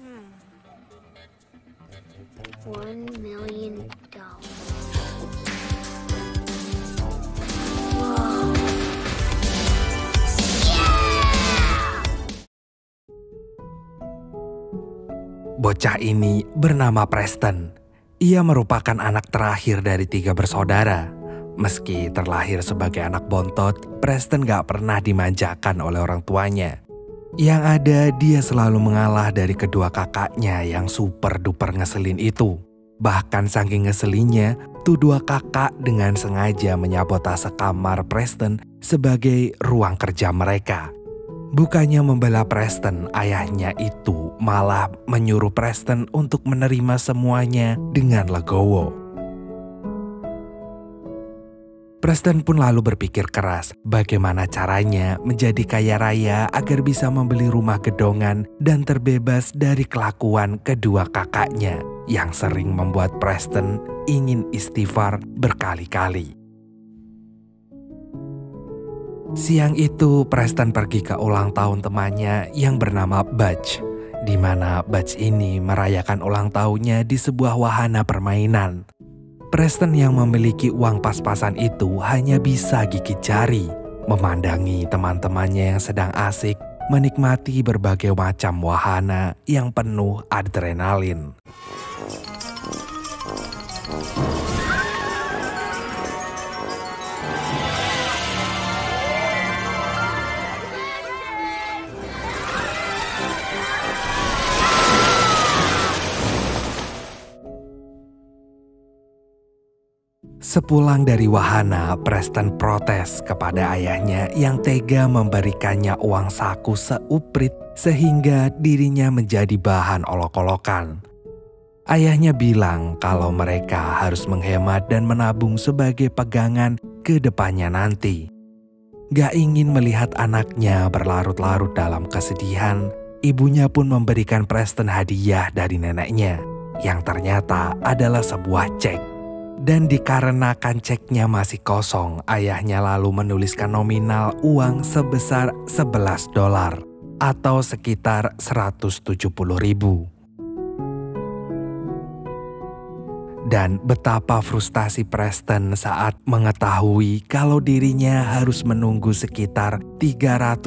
$1 million. Bocah ini bernama Preston. Ia merupakan anak terakhir dari 3 bersaudara. Meski terlahir sebagai anak bontot, Preston gak pernah dimanjakan oleh orang tuanya. Yang ada, dia selalu mengalah dari kedua kakaknya yang super duper ngeselin itu. Bahkan saking ngeselinnya, tuh 2 kakak dengan sengaja menyabotase kamar Preston sebagai ruang kerja mereka. Bukannya membela Preston, ayahnya itu malah menyuruh Preston untuk menerima semuanya dengan legowo. Preston pun lalu berpikir keras bagaimana caranya menjadi kaya raya agar bisa membeli rumah gedongan dan terbebas dari kelakuan kedua kakaknya yang sering membuat Preston ingin istighfar berkali-kali. Siang itu Preston pergi ke ulang tahun temannya yang bernama Butch, di mana Butch ini merayakan ulang tahunnya di sebuah wahana permainan. Preston yang memiliki uang pas-pasan itu hanya bisa gigit jari, memandangi teman-temannya yang sedang asik menikmati berbagai macam wahana yang penuh adrenalin. Sepulang dari wahana, Preston protes kepada ayahnya yang tega memberikannya uang saku seuprit sehingga dirinya menjadi bahan olok-olokan. Ayahnya bilang kalau mereka harus menghemat dan menabung sebagai pegangan ke depannya nanti. Gak ingin melihat anaknya berlarut-larut dalam kesedihan, ibunya pun memberikan Preston hadiah dari neneknya, yang ternyata adalah sebuah cek. Dan dikarenakan ceknya masih kosong, ayahnya lalu menuliskan nominal uang sebesar $11 atau sekitar 170.000. Dan betapa frustasi Preston saat mengetahui kalau dirinya harus menunggu sekitar 300.000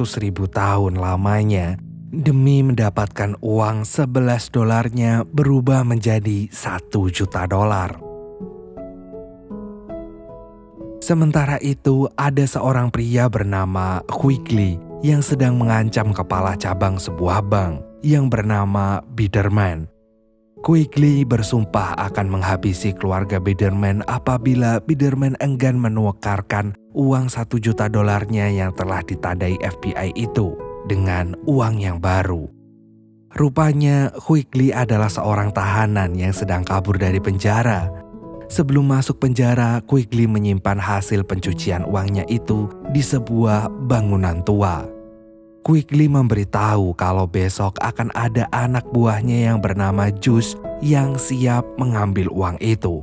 tahun lamanya demi mendapatkan uang $11 berubah menjadi $1 juta. Sementara itu, ada seorang pria bernama Quigley yang sedang mengancam kepala cabang sebuah bank yang bernama Biderman. Quigley bersumpah akan menghabisi keluarga Biderman apabila Biderman enggan menukarkan uang $1 juta yang telah ditandai FBI itu dengan uang yang baru. Rupanya Quigley adalah seorang tahanan yang sedang kabur dari penjara. Sebelum masuk penjara, Quigley menyimpan hasil pencucian uangnya itu di sebuah bangunan tua. Quigley memberitahu kalau besok akan ada anak buahnya yang bernama Juice yang siap mengambil uang itu.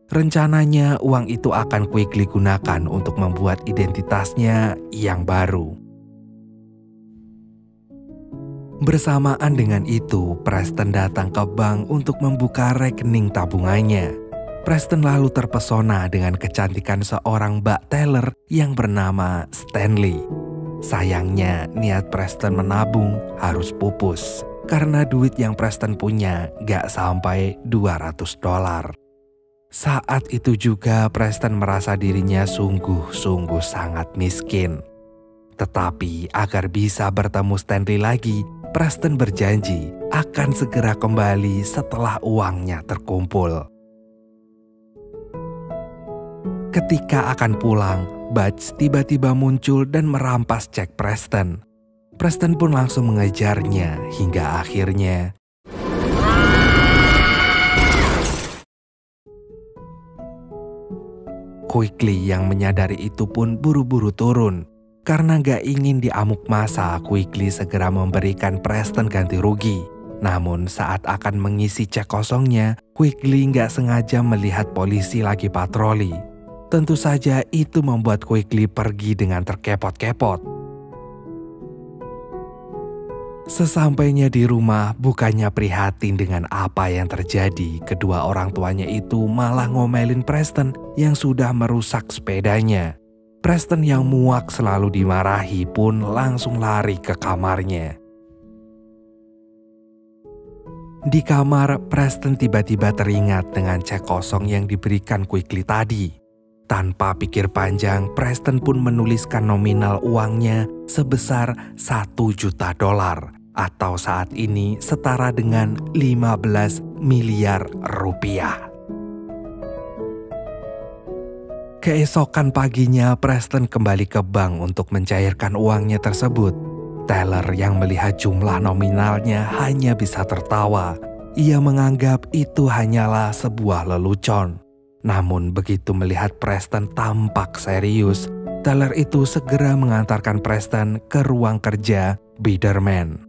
Rencananya uang itu akan Quigley gunakan untuk membuat identitasnya yang baru. Bersamaan dengan itu, Preston datang ke bank untuk membuka rekening tabungannya. Preston lalu terpesona dengan kecantikan seorang Mbak Teller yang bernama Stanley. Sayangnya, niat Preston menabung harus pupus karena duit yang Preston punya gak sampai $200. Saat itu juga Preston merasa dirinya sungguh-sungguh sangat miskin. Tetapi agar bisa bertemu Stanley lagi, Preston berjanji akan segera kembali setelah uangnya terkumpul. Ketika akan pulang, Butch tiba-tiba muncul dan merampas cek Preston. Preston pun langsung mengejarnya hingga akhirnya Quigley yang menyadari itu pun buru-buru turun. Karena gak ingin diamuk masa, Quigley segera memberikan Preston ganti rugi. Namun saat akan mengisi cek kosongnya, Quigley gak sengaja melihat polisi lagi patroli. Tentu saja itu membuat Quigley pergi dengan terkepot-kepot. Sesampainya di rumah, bukannya prihatin dengan apa yang terjadi, kedua orang tuanya itu malah ngomelin Preston yang sudah merusak sepedanya. Preston yang muak selalu dimarahi pun langsung lari ke kamarnya. Di kamar, Preston tiba-tiba teringat dengan cek kosong yang diberikan Quigley tadi. Tanpa pikir panjang, Preston pun menuliskan nominal uangnya sebesar $1 juta atau saat ini setara dengan 15 miliar rupiah. Keesokan paginya, Preston kembali ke bank untuk mencairkan uangnya tersebut. Teller yang melihat jumlah nominalnya hanya bisa tertawa. Ia menganggap itu hanyalah sebuah lelucon. Namun begitu melihat Preston tampak serius, teller itu segera mengantarkan Preston ke ruang kerja Biderman.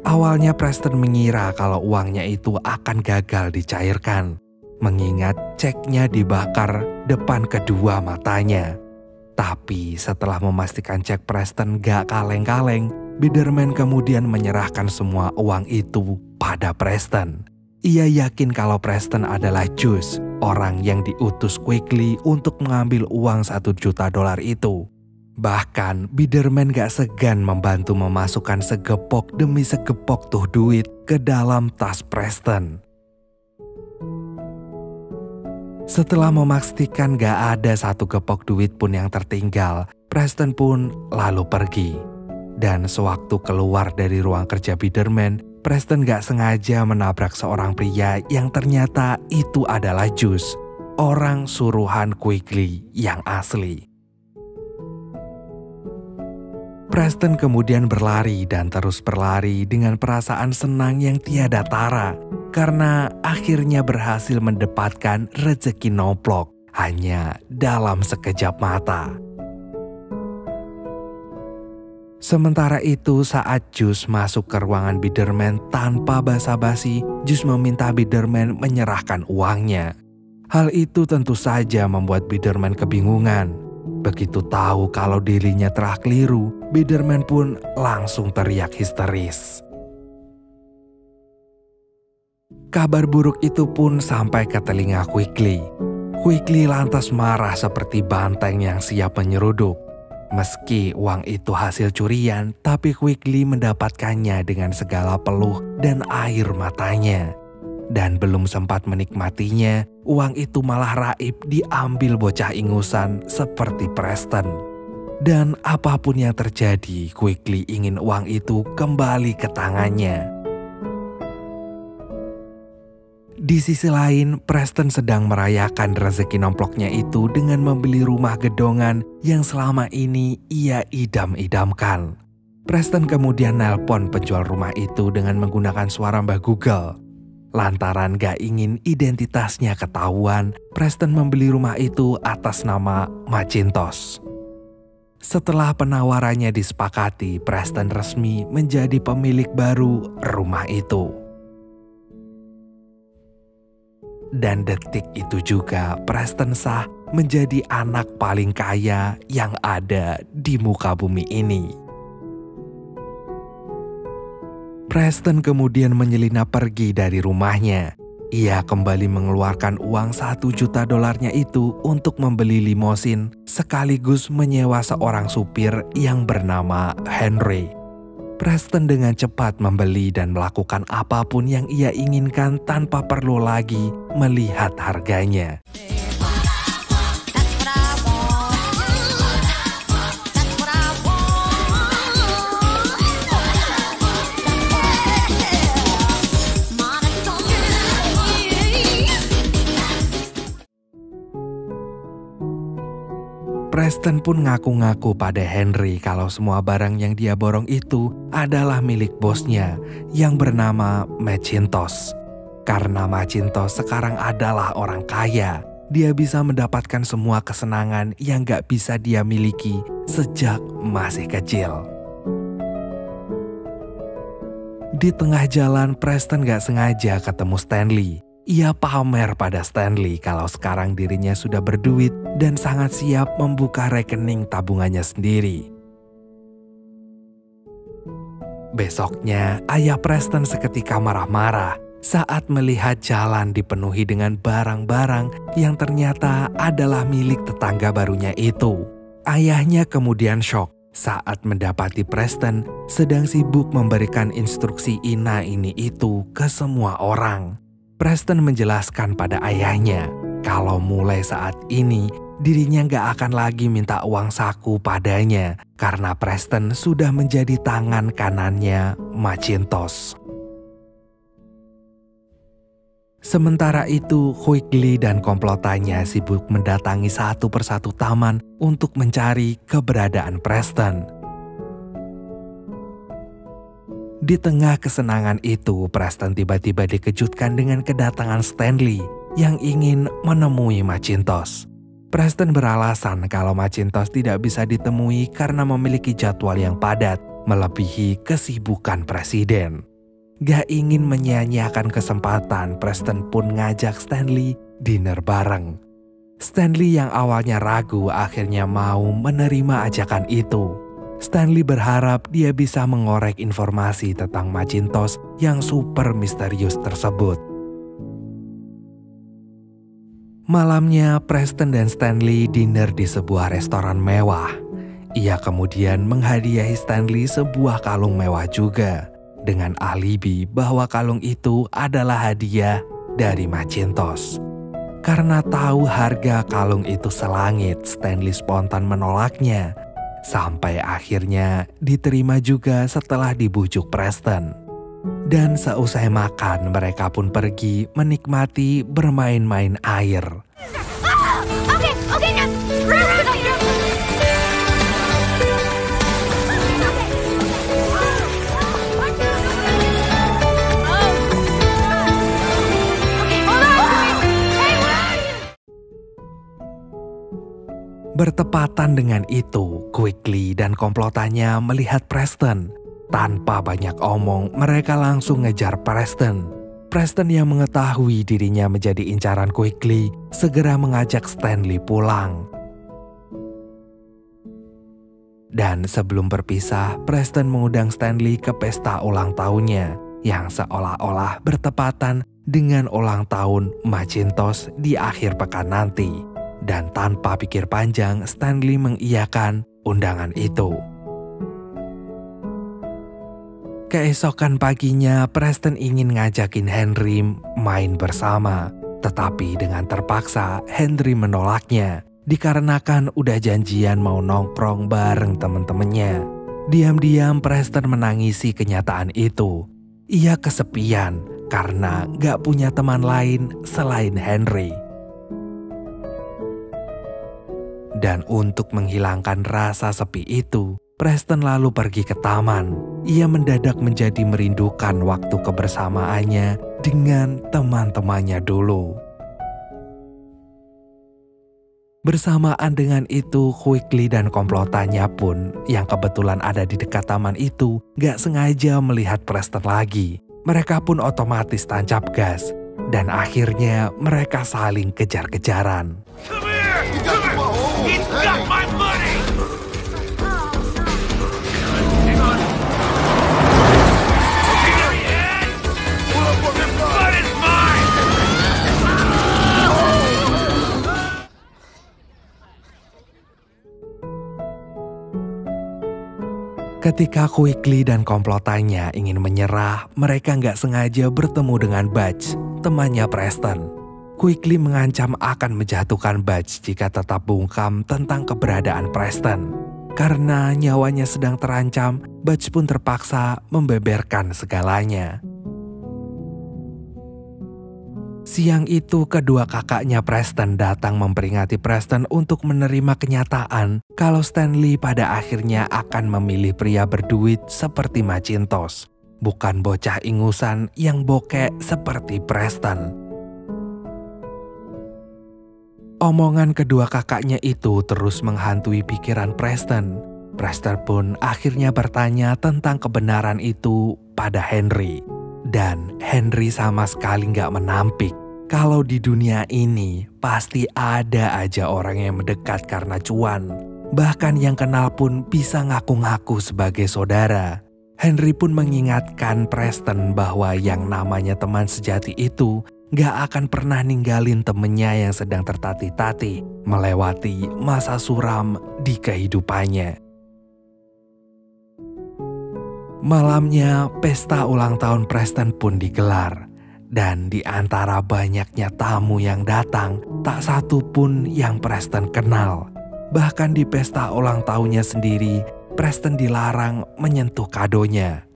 Awalnya Preston mengira kalau uangnya itu akan gagal dicairkan, mengingat ceknya dibakar depan kedua matanya. Tapi setelah memastikan cek Preston gak kaleng-kaleng, Biderman kemudian menyerahkan semua uang itu pada Preston. Ia yakin kalau Preston adalah Juice, orang yang diutus Quigley untuk mengambil uang $1 juta itu. Bahkan Biderman gak segan membantu memasukkan segepok demi segepok tuh duit ke dalam tas Preston. Setelah memastikan gak ada satu gepok duit pun yang tertinggal, Preston pun lalu pergi. Dan sewaktu keluar dari ruang kerja Biderman, Preston gak sengaja menabrak seorang pria yang ternyata itu adalah Juice, orang suruhan Quigley yang asli. Preston kemudian berlari dan terus berlari dengan perasaan senang yang tiada tara karena akhirnya berhasil mendapatkan rezeki nomplok hanya dalam sekejap mata. Sementara itu saat Juice masuk ke ruangan Biderman tanpa basa-basi, Juice meminta Biderman menyerahkan uangnya. Hal itu tentu saja membuat Biderman kebingungan. Begitu tahu kalau dirinya telah keliru, Biderman pun langsung teriak histeris. Kabar buruk itu pun sampai ke telinga Quigley. Quigley lantas marah seperti banteng yang siap menyeruduk. Meski uang itu hasil curian, tapi Quigley mendapatkannya dengan segala peluh dan air matanya. Dan belum sempat menikmatinya, uang itu malah raib diambil bocah ingusan seperti Preston. Dan apapun yang terjadi, Quigley ingin uang itu kembali ke tangannya. Di sisi lain, Preston sedang merayakan rezeki nomploknya itu dengan membeli rumah gedongan yang selama ini ia idam-idamkan. Preston kemudian nelpon penjual rumah itu dengan menggunakan suara Mbah Google. Lantaran gak ingin identitasnya ketahuan, Preston membeli rumah itu atas nama Macintosh. Setelah penawarannya disepakati, Preston resmi menjadi pemilik baru rumah itu. Dan detik itu juga Preston sah menjadi anak paling kaya yang ada di muka bumi ini. Preston kemudian menyelinap pergi dari rumahnya. Ia kembali mengeluarkan uang $1 juta itu untuk membeli limosin sekaligus menyewa seorang supir yang bernama Henry. Preston dengan cepat membeli dan melakukan apapun yang ia inginkan tanpa perlu lagi melihat harganya. Preston pun ngaku-ngaku pada Henry kalau semua barang yang dia borong itu adalah milik bosnya yang bernama Macintosh. Karena Macintosh sekarang adalah orang kaya, dia bisa mendapatkan semua kesenangan yang gak bisa dia miliki sejak masih kecil. Di tengah jalan, Preston gak sengaja ketemu Stanley. Ia pamer pada Stanley kalau sekarang dirinya sudah berduit dan sangat siap membuka rekening tabungannya sendiri. Besoknya, ayah Preston seketika marah-marah saat melihat jalan dipenuhi dengan barang-barang yang ternyata adalah milik tetangga barunya itu. Ayahnya kemudian shock saat mendapati Preston sedang sibuk memberikan instruksi ini itu ke semua orang. Preston menjelaskan pada ayahnya kalau mulai saat ini dirinya gak akan lagi minta uang saku padanya karena Preston sudah menjadi tangan kanannya Macintosh. Sementara itu, Quigley dan komplotannya sibuk mendatangi satu persatu taman untuk mencari keberadaan Preston. Di tengah kesenangan itu, Preston tiba-tiba dikejutkan dengan kedatangan Stanley yang ingin menemui Macintosh. Preston beralasan kalau Macintosh tidak bisa ditemui karena memiliki jadwal yang padat melebihi kesibukan presiden. Gak ingin menyia-nyiakan kesempatan, Preston pun ngajak Stanley dinner bareng. Stanley yang awalnya ragu akhirnya mau menerima ajakan itu. Stanley berharap dia bisa mengorek informasi tentang Macintosh yang super misterius tersebut. Malamnya, Preston dan Stanley dinner di sebuah restoran mewah. Ia kemudian menghadiahi Stanley sebuah kalung mewah juga, dengan alibi bahwa kalung itu adalah hadiah dari Macintosh. Karena tahu harga kalung itu selangit, Stanley spontan menolaknya. Sampai akhirnya diterima juga setelah dibujuk Preston. Dan seusai makan, mereka pun pergi menikmati bermain-main air. Bertepatan dengan itu, Quigley dan komplotannya melihat Preston. Tanpa banyak omong, mereka langsung ngejar Preston. Preston yang mengetahui dirinya menjadi incaran Quigley segera mengajak Stanley pulang. Dan sebelum berpisah, Preston mengundang Stanley ke pesta ulang tahunnya yang seolah-olah bertepatan dengan ulang tahun Macintosh di akhir pekan nanti. Dan tanpa pikir panjang, Stanley mengiyakan undangan itu. Keesokan paginya, Preston ingin ngajakin Henry main bersama. Tetapi dengan terpaksa, Henry menolaknya. Dikarenakan udah janjian mau nongkrong bareng temen-temennya. Diam-diam Preston menangisi kenyataan itu. Ia kesepian karena gak punya teman lain selain Henry. Dan untuk menghilangkan rasa sepi itu, Preston lalu pergi ke taman. Ia mendadak menjadi merindukan waktu kebersamaannya dengan teman-temannya dulu. Bersamaan dengan itu, Quigley dan komplotannya pun yang kebetulan ada di dekat taman itu gak sengaja melihat Preston lagi. Mereka pun otomatis tancap gas. Dan akhirnya mereka saling kejar-kejaran. He's got my money! What is mine? Ketika Quigley dan komplotannya ingin menyerah, mereka nggak sengaja bertemu dengan Butch, temannya Preston. Quigley mengancam akan menjatuhkan Butch jika tetap bungkam tentang keberadaan Preston. Karena nyawanya sedang terancam, Butch pun terpaksa membeberkan segalanya. Siang itu, kedua kakaknya Preston datang memperingati Preston untuk menerima kenyataan kalau Stanley pada akhirnya akan memilih pria berduit seperti Macintosh, bukan bocah ingusan yang bokek seperti Preston. Omongan kedua kakaknya itu terus menghantui pikiran Preston. Preston pun akhirnya bertanya tentang kebenaran itu pada Henry. Dan Henry sama sekali gak menampik kalau di dunia ini pasti ada aja orang yang mendekat karena cuan. Bahkan yang kenal pun bisa ngaku-ngaku sebagai saudara. Henry pun mengingatkan Preston bahwa yang namanya teman sejati itu gak akan pernah ninggalin temennya yang sedang tertatih-tatih melewati masa suram di kehidupannya. Malamnya, pesta ulang tahun Preston pun digelar. Dan di antara banyaknya tamu yang datang, tak satu pun yang Preston kenal. Bahkan di pesta ulang tahunnya sendiri, Preston dilarang menyentuh kadonya.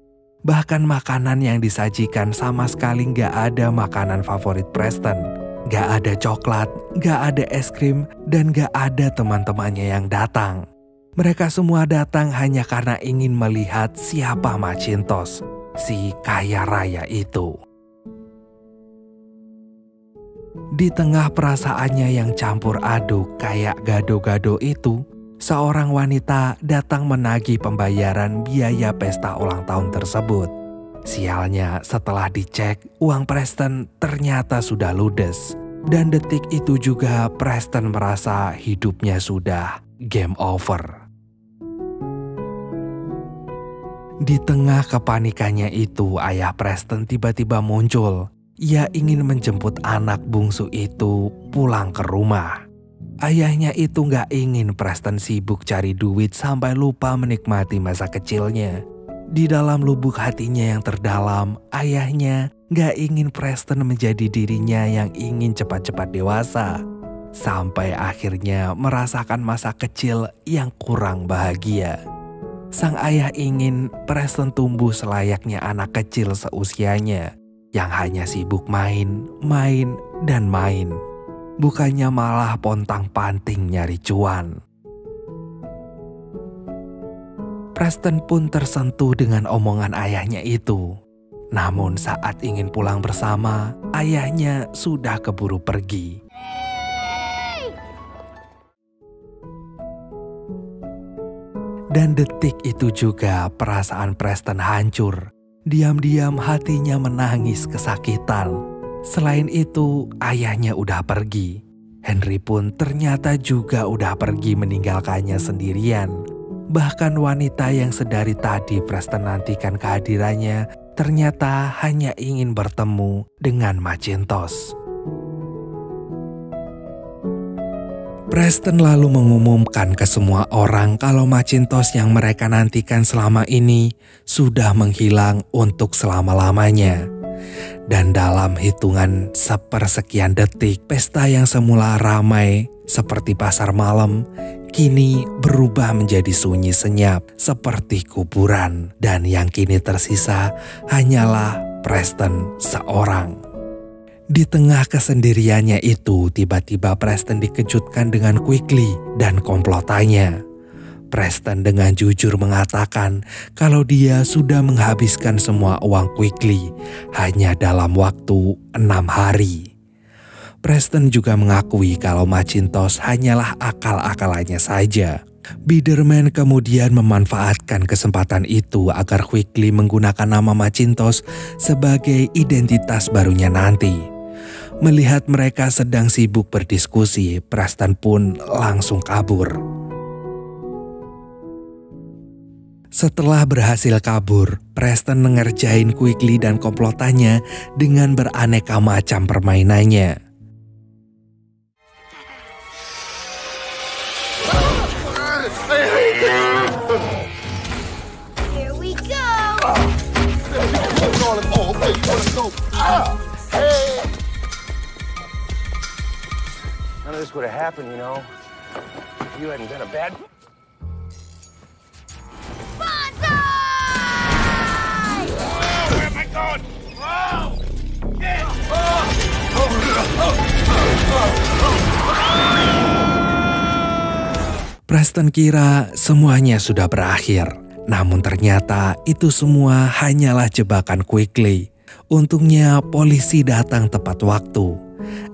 Bahkan makanan yang disajikan sama sekali gak ada makanan favorit Preston. Gak ada coklat, gak ada es krim, dan gak ada teman-temannya yang datang. Mereka semua datang hanya karena ingin melihat siapa Macintosh, si kaya raya itu. Di tengah perasaannya yang campur aduk kayak gado-gado itu, seorang wanita datang menagih pembayaran biaya pesta ulang tahun tersebut. Sialnya, setelah dicek, uang Preston ternyata sudah ludes. Dan detik itu juga Preston merasa hidupnya sudah game over. Di tengah kepanikannya itu, ayah Preston tiba-tiba muncul. Ia ingin menjemput anak bungsu itu pulang ke rumah. Ayahnya itu gak ingin Preston sibuk cari duit sampai lupa menikmati masa kecilnya. Di dalam lubuk hatinya yang terdalam, ayahnya gak ingin Preston menjadi dirinya yang ingin cepat-cepat dewasa. Sampai akhirnya merasakan masa kecil yang kurang bahagia. Sang ayah ingin Preston tumbuh selayaknya anak kecil seusianya, yang hanya sibuk main, dan main. Bukannya malah pontang-panting nyari cuan. Preston pun tersentuh dengan omongan ayahnya itu. Namun saat ingin pulang bersama, ayahnya sudah keburu pergi. Dan detik itu juga perasaan Preston hancur. Diam-diam hatinya menangis kesakitan. Selain itu, ayahnya udah pergi. Henry pun ternyata juga udah pergi meninggalkannya sendirian. Bahkan wanita yang sedari tadi Preston nantikan kehadirannya ternyata hanya ingin bertemu dengan Macintosh. Preston lalu mengumumkan ke semua orang kalau Macintosh yang mereka nantikan selama ini sudah menghilang untuk selama-lamanya. Dan dalam hitungan sepersekian detik, pesta yang semula ramai seperti pasar malam, kini berubah menjadi sunyi senyap seperti kuburan. Dan yang kini tersisa hanyalah Preston seorang. Di tengah kesendiriannya itu, tiba-tiba Preston dikejutkan dengan Quigley dan komplotannya. Preston dengan jujur mengatakan kalau dia sudah menghabiskan semua uang Quigley hanya dalam waktu 6 hari. Preston juga mengakui kalau Macintosh hanyalah akal-akalannya saja. Biderman kemudian memanfaatkan kesempatan itu agar Quigley menggunakan nama Macintosh sebagai identitas barunya nanti. Melihat mereka sedang sibuk berdiskusi, Preston pun langsung kabur. Setelah berhasil kabur, Preston mengerjain Quigley dan komplotannya dengan beraneka macam permainannya. Here we go. None of this would have happened, you know, if you hadn't been a bad... Bonsai! Where am I going? Oh! Shit! Preston kira semuanya sudah berakhir. Namun ternyata itu semua hanyalah jebakan Quigley. Untungnya polisi datang tepat waktu.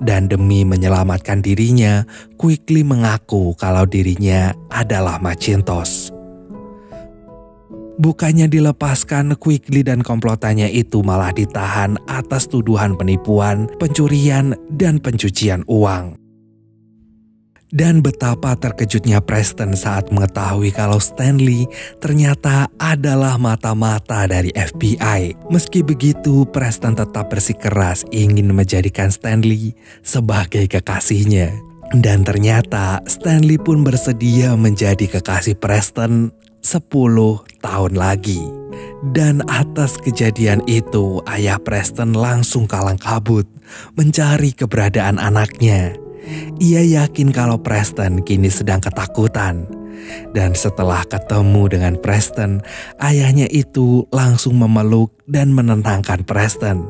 Dan demi menyelamatkan dirinya, Quigley mengaku kalau dirinya adalah Macintosh. Bukannya dilepaskan, Quigley dan komplotannya itu malah ditahan atas tuduhan penipuan, pencurian, dan pencucian uang. Dan betapa terkejutnya Preston saat mengetahui kalau Stanley ternyata adalah mata-mata dari FBI. Meski begitu, Preston tetap bersikeras ingin menjadikan Stanley sebagai kekasihnya. Dan ternyata Stanley pun bersedia menjadi kekasih Preston 10 tahun lagi. Dan atas kejadian itu, ayah Preston langsung kalang kabut mencari keberadaan anaknya. Ia yakin kalau Preston kini sedang ketakutan. Dan setelah ketemu dengan Preston, ayahnya itu langsung memeluk dan menenangkan Preston.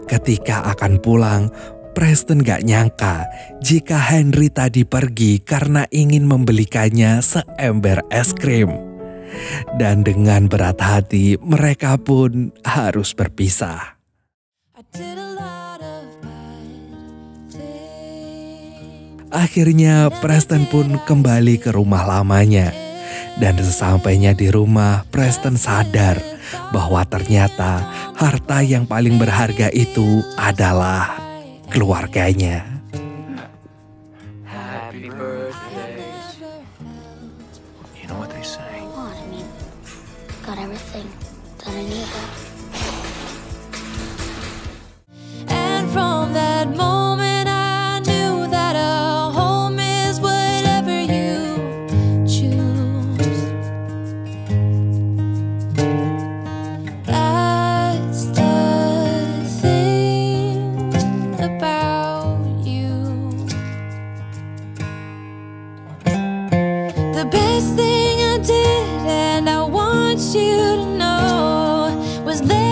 Ketika akan pulang, Preston gak nyangka jika Henry tadi pergi karena ingin membelikannya seember es krim. Dan dengan berat hati, mereka pun harus berpisah. Akhirnya Preston pun kembali ke rumah lamanya. Dan sesampainya di rumah, Preston sadar bahwa ternyata harta yang paling berharga itu adalah keluarganya. Happy birthday. You know what they say? What? I mean, got everything that I need. And from that moment I knew that a home is whatever you choose. That's the thing about you. The best thing I did, and I want you to know, was there